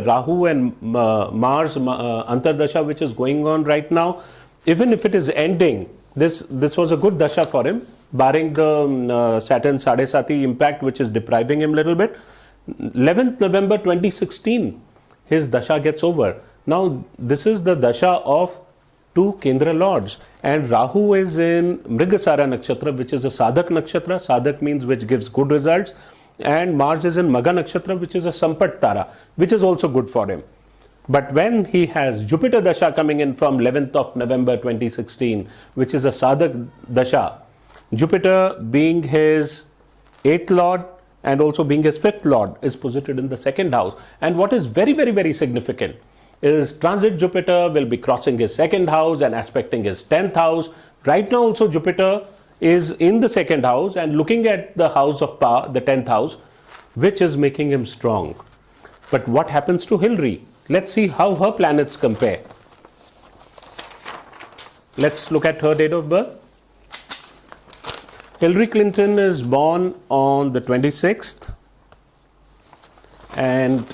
Rahu and Mars Antardasha, which is going on right now, even if it is ending, this was a good dasha for him, barring the Saturn Sadesati impact, which is depriving him a little bit. 11th November 2016, his dasha gets over. Now, this is the dasha of two Kendra lords, and Rahu is in Mrigasara Nakshatra, which is a Sadhak Nakshatra. Sadhak means which gives good results. And Mars is in Magha Nakshatra, which is a Sampat Tara, which is also good for him. But when he has Jupiter Dasha coming in from 11th of November 2016, which is a Sadhak Dasha, Jupiter being his 8th lord and also being his 5th lord is posited in the 2nd house. And what is very, very, very significant is transit Jupiter will be crossing his 2nd house and aspecting his 10th house. Right now also Jupiter is in the 2nd house and looking at the house of power, the 10th house, which is making him strong. But what happens to Hillary? Let's see how her planets compare. Let's look at her date of birth. Hillary Clinton is born on the 26th and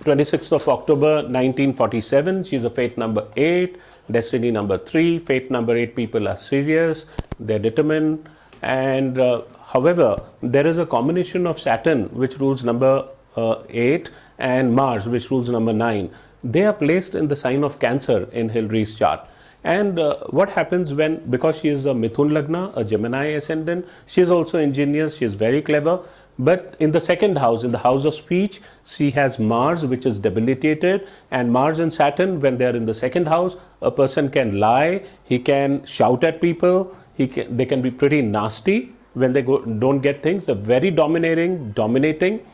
26th of October 1947. She's a fate number 8. Destiny number 3, fate number 8 people are serious, they're determined, and however, there is a combination of Saturn, which rules number 8, and Mars, which rules number 9. They are placed in the sign of Cancer in Hillary's chart. And what happens when, because she is a Mithun Lagna, a Gemini ascendant, she is also ingenious, she is very clever. But in the 2nd house, in the house of speech, she has Mars, which is debilitated, and Mars and Saturn, when they are in the 2nd house, a person can lie, he can shout at people, they can be pretty nasty when they don't get things. They're very dominating.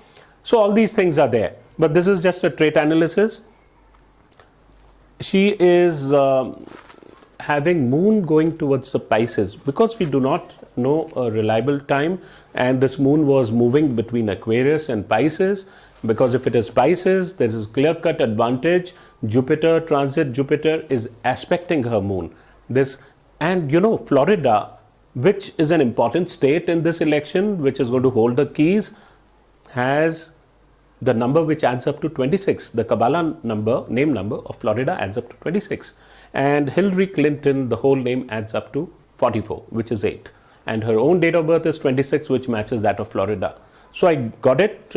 So all these things are there. But this is just a trait analysis. She is having moon going towards the Pisces, because we do not know a reliable time, and this moon was moving between Aquarius and Pisces, because if it is Pisces, there is clear-cut advantage. Jupiter, transit Jupiter is aspecting her moon. And Florida, which is an important state in this election, which is going to hold the keys, has the number which adds up to 26. The Kabbalah number, name number of Florida adds up to 26. And Hillary Clinton, the whole name adds up to 44, which is 8. And her own date of birth is 26, which matches that of Florida. So I got it.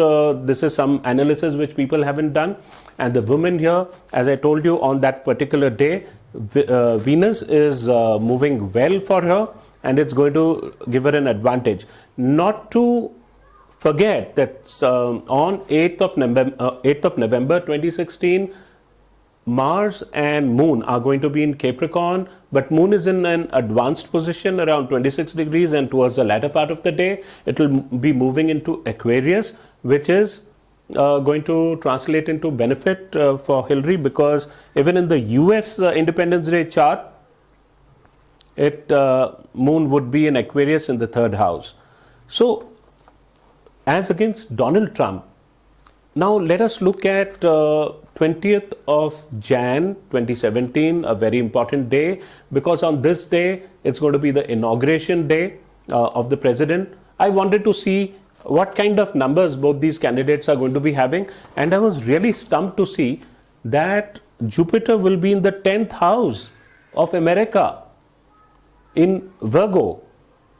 This is some analysis which people haven't done. And the woman here, as I told you, on that particular day, Venus is moving well for her, and it's going to give her an advantage. Not to forget that on 8th of November 2016, Mars and Moon are going to be in Capricorn, but Moon is in an advanced position around 26 degrees, and towards the latter part of the day, it will be moving into Aquarius, which is going to translate into benefit for Hillary, because even in the US Independence Day chart, Moon would be in Aquarius in the 3rd house. So, as against Donald Trump, now let us look at 20th of Jan 2017, a very important day, because on this day it's going to be the inauguration day of the president. I wanted to see what kind of numbers both these candidates are going to be having, and I was really stumped to see that Jupiter will be in the 10th house of America in Virgo,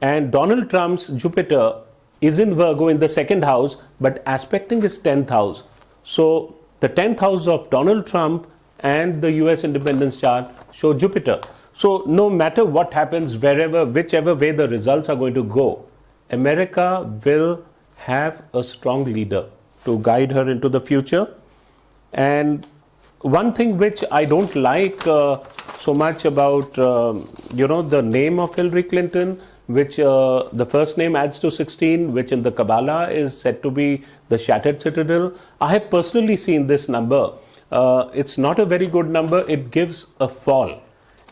and Donald Trump's Jupiter is in Virgo in the 2nd house, but aspecting his 10th house. So the 10th house of Donald Trump and the US independence chart show Jupiter. So no matter what happens, whichever way the results are going to go, America will have a strong leader to guide her into the future. And one thing which I don't like so much about, the name of Hillary Clinton, which the first name adds to 16, which in the Kabbalah is said to be the shattered citadel. I have personally seen this number. It's not a very good number. It gives a fall.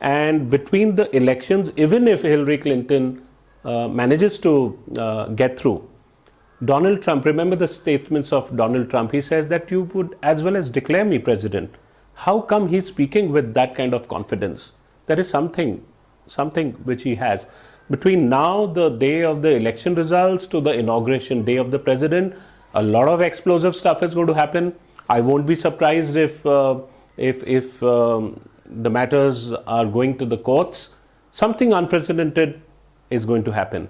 And between the elections, even if Hillary Clinton manages to get through, Donald Trump, remember the statements of Donald Trump, he says that you would as well as declare me president. How come he's speaking with that kind of confidence? There is something which he has. Between now, the day of the election results, to the inauguration day of the president, a lot of explosive stuff is going to happen. I won't be surprised if the matters are going to the courts. Something unprecedented is going to happen.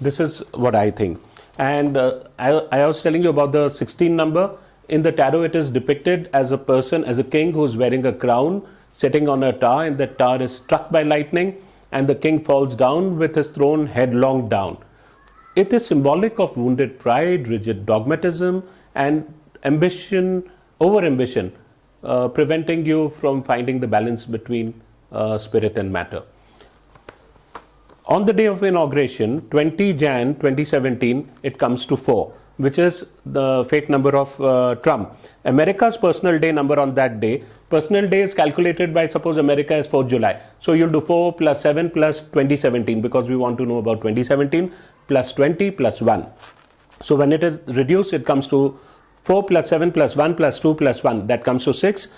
This is what I think. And I was telling you about the 16 number. In the tarot, it is depicted as a person, as a king who's wearing a crown, sitting on a tower, and that tower is struck by lightning, and the king falls down with his throne headlong down. It is symbolic of wounded pride, rigid dogmatism, and ambition, over-ambition, preventing you from finding the balance between spirit and matter. On the day of inauguration, 20 Jan 2017, it comes to 4, which is the fate number of Trump. America's personal day number on that day. Personal day is calculated by, suppose America is 4th July. So you'll do 4 plus 7 plus 2017, because we want to know about 2017, plus 20 plus 1. So when it is reduced, it comes to 4 plus 7 plus 1 plus 2 plus 1. That comes to 6.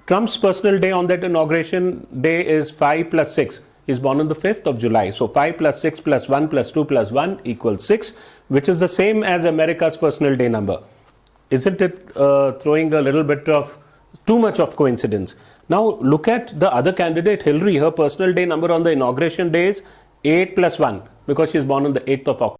Trump's personal day on that inauguration day is 5 plus 6. He's born on the 5th of July. So 5 plus 6 plus 1 plus 2 plus 1 equals 6, which is the same as America's personal day number. Isn't it throwing a little bit of too much of coincidence? Now look at the other candidate, Hillary. Her personal day number on the inauguration day is 8 plus 1, because she's born on the 8th of October.